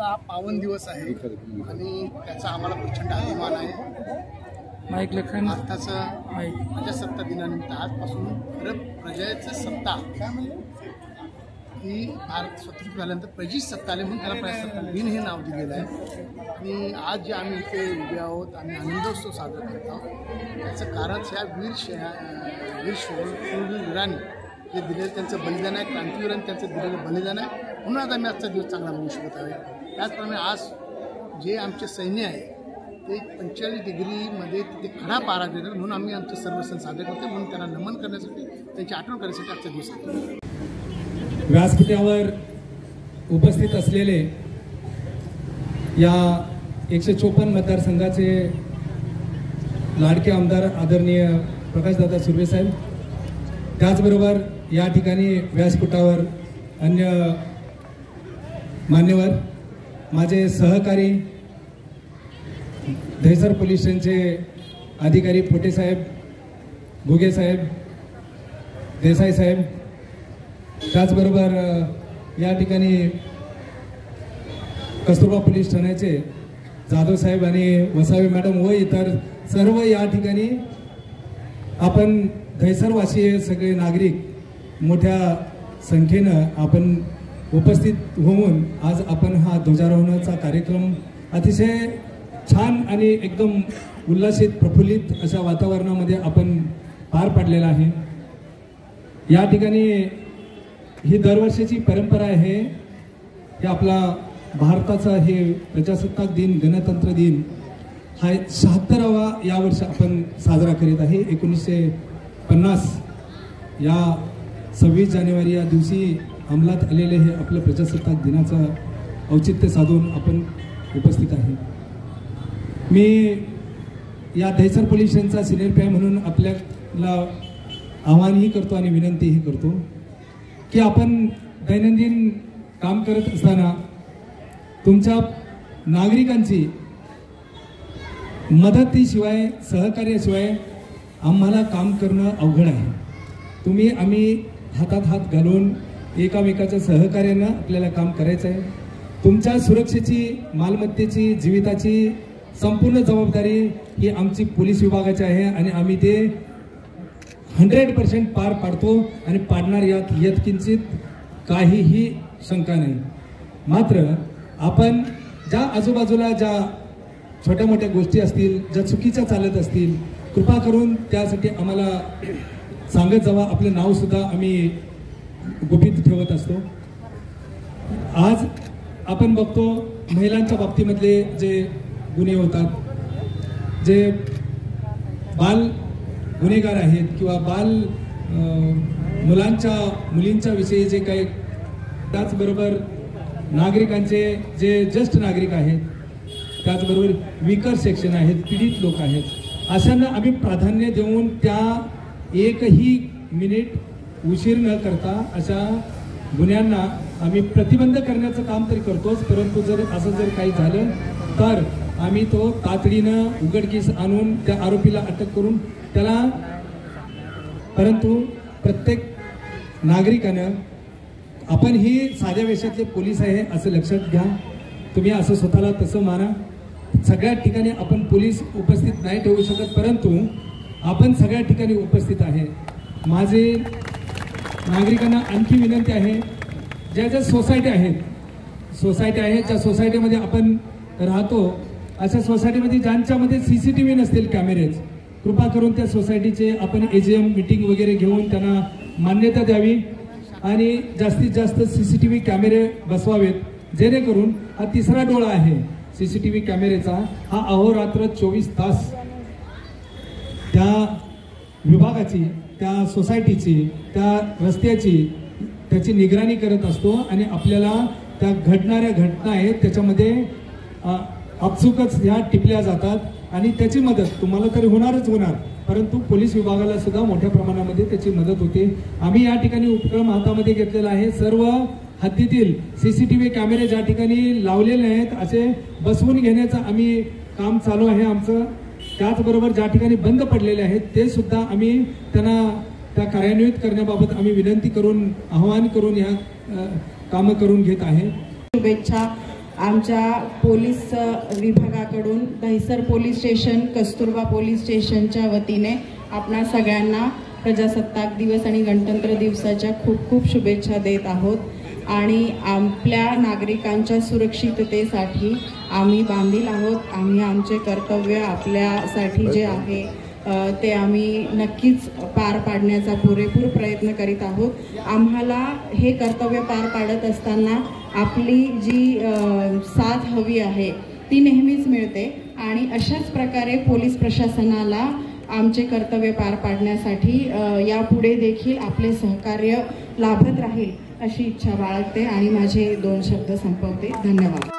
आजचा पावन दिवस आहे आणि त्याचा आम्हाला प्रचंड अभिमान आहे। भारताचं प्रजासत्ताक दिनानिमित्त आजपासून खरं प्रजेचं सत्ता काय म्हणलं की भारत स्वतंत्र झाल्यानंतर प्रजेची सत्ता आली म्हणून त्याला प्रजासत्ताक दिन हे नाव दिलेलं आहे। आणि आज जे आम्ही इथे उभे आहोत आणि आनंदोत्सव साजरा करत आहोत त्याचं कारण वीर शूरवीरांनी जे दिलेलं त्यांचं बलिदान आहे, क्रांतीवीरांनी त्यांचं दिलेलं बलिदान आहे म्हणून आज आम्ही आजचा दिवस चांगला बघू शकत आहे। त्याचप्रमाणे आज जे आमचे सैन्य आहे ते 45 डिग्रीमध्ये तिथे खडा पारा देतात म्हणून आम्ही आमचे सर्व सण साजरे करतो म्हणून त्यांना नमन करण्यासाठी त्यांची आठवण करण्यासाठी आजचा दिवस आहे। व्यासपीठावर उपस्थित असलेले या 154 मतदारसंघाचे लाडके आमदार आदरणीय प्रकाशदादा सुर्वे साहेब, त्याचबरोबर या ठिकाणी व्यासपीठावर अन्य मान्यवर, माझे सहकारी दहिसर पोलीस स्टेशनचे अधिकारी पोटे साहेब, घुगे साहेब, देसाई साहेब, त्याचबरोबर या ठिकाणी कस्तुरबा पोलीस ठाण्याचे जाधव साहेब आणि वसावे मॅडम व इतर सर्व या ठिकाणी आपण दहिसरवासी सगळे नागरिक मोठ्या संख्येनं आपण उपस्थित होऊन आज आपण हा ध्वजारोहणाचा कार्यक्रम अतिशय छान आणि एकदम उल्हासित प्रफुल्लित अशा वातावरणामध्ये आपण पार पाडलेला आहे। या ठिकाणी ही दरवर्षीची परंपरा आहे की आपला भारताचा हे प्रजासत्ताक दिन, गणतंत्र दिन हा 76वा यावर्षी आपण साजरा करीत आहे। 1950 या 26 जानेवारी या दिवशी अंमलात आलेले हे आपलं प्रजासत्ताक दिनाचं औचित्य साधून आपण उपस्थित आहे। मी या दहिसर पोलीस स्टेशनचा सिनियर पी म्हणून आपल्याला आवाहनही करतो आणि विनंतीही करतो की आपण दैनंदिन काम करत असताना तुमच्या नागरिकांची मदतीशिवाय, सहकार्याशिवाय आम्हाला काम करणं अवघड आहे। आम्ही हातात हात घालून एकामेकाच्या सहकार्यानं आपल्याला काम करायचं आहे। तुमच्या सुरक्षेची, मालमत्तेची, जीविताची संपूर्ण जबाबदारी ही आमची पोलीस विभागाची आहे आणि आम्ही ते 100% पार पाडतो आणि पाडणार यात यत्किंचित काहीही शंका नाही। मात्र आपण ज्या आजूबाजूला ज्या छोट्या मोठ्या गोष्टी असतील, ज्या चुकीच्या चालत असतील, कृपा करून त्यासाठी आम्हाला सांगत जावा। आपलं नाव सुद्धा आम्ही गुपित ठेवत असतो। आज आपण बघतो महिलांच्या बाबतीमधले जे गुन्हे होतात, जे बाल गुन्हेगार आहेत किंवा मुलींच्या विषयी जे काही, त्याचबरोबर नागरिकांचे जे ज्येष्ठ नागरिक आहेत, त्याचबरोबर वीकर सेक्शन आहेत, पीडित लोक आहेत, अशांना आम्ही प्राधान्य देऊन त्या एकही मिनिट उशीर न करता अशा गुन्ह्यांना आम्ही प्रतिबंध करण्याचं काम तरी करतोच। परंतु जर काही झालं तर आम्ही तो तातडीनं उघडकीस आणून त्या आरोपीला अटक करून त्याला, परंतु प्रत्येक नागरिकानं आपण ही साध्या वेशातले पोलीस आहे असं लक्षात घ्या। तुम्ही असं स्वतःला तसं माना। सगळ्या ठिकाणी आपण पोलीस उपस्थित नाही ठेवू शकत, परंतु आपण सगळ्या ठिकाणी उपस्थित आहे। माझे नागरिकांना आणखी विनंती आहे, ज्या ज्या सोसायटी आहेत, ज्या सोसायटीमध्ये आपण राहतो अशा सोसायटीमध्ये ज्यांच्यामध्ये CCTV नसतील, कॅमेरेज, कृपा करून त्या सोसायटीचे आपण AGM मीटिंग वगैरे घेऊन त्यांना मान्यता द्यावी आणि जास्तीत जास्त CCTV कॅमेरे बसवावेत, जेणेकरून हा तिसरा डोळा आहे CCTV कॅमेरेचा, हा अहोरात्र 24 तास त्या विभागाची, त्या सोसायटीची, त्या रस्त्याची त्याची निगराणी करत असतो आणि आपल्याला त्या घडणाऱ्या घटना आहेत त्याच्यामध्ये आपसुकच ह्या टिपल्या जातात आणि त्याची मदत तुम्हाला तरी होणारच होणार, परंतु पोलीस विभागाला सुद्धा मोठ्या प्रमाणामध्ये त्याची मदत होते। आम्ही या ठिकाणी उपक्रम हातामध्ये घेतलेला आहे। सर्व हद्दीतील CCTV कॅमेरे ज्या ठिकाणी लावलेले आहेत असे बसवून घेण्याचं आम्ही काम चालू आहे आमचं। त्याचबरोबर ज्या ठिकाणी बंद पडलेले आहेत ते सुद्धा आम्ही त्यांना त्या कार्यान्वित करण्याबाबत आम्ही विनंती करून, आवाहन करून या कामं करून घेत आहे। शुभेच्छा आमच्या पोलीस विभागाकडून Dahisar police station, Kasturba police स्टेशनच्या वतीने आपणा सगळ्यांना प्रजासत्ताक दिवस आणि गणतंत्र दिवसाच्या खूप खूप शुभेच्छा देत आहोत. आणि आपल्या नागरिकांच्या सुरक्षिततेसाठी आम्ही बांधील आहोत. आम्ही आमचे कर्तव्य आपल्यासाठी जे आहे ते आम्ही नक्कीच पार पाडण्याचा पुरेपूर प्रयत्न करीत आहोत. आम्हाला हे कर्तव्य पार पाडत असताना आपली जी साथ हवी आहे ती नेहमीच मिळते आणि अशाच प्रकारे पोलीस प्रशासनाला आमचे कर्तव्य पार पाडण्यासाठी यापुढे देखील आपले सहकार्य लाभत राहील अशी इच्छा बाळगते आणि माझे 2 शब्द संपवते. धन्यवाद.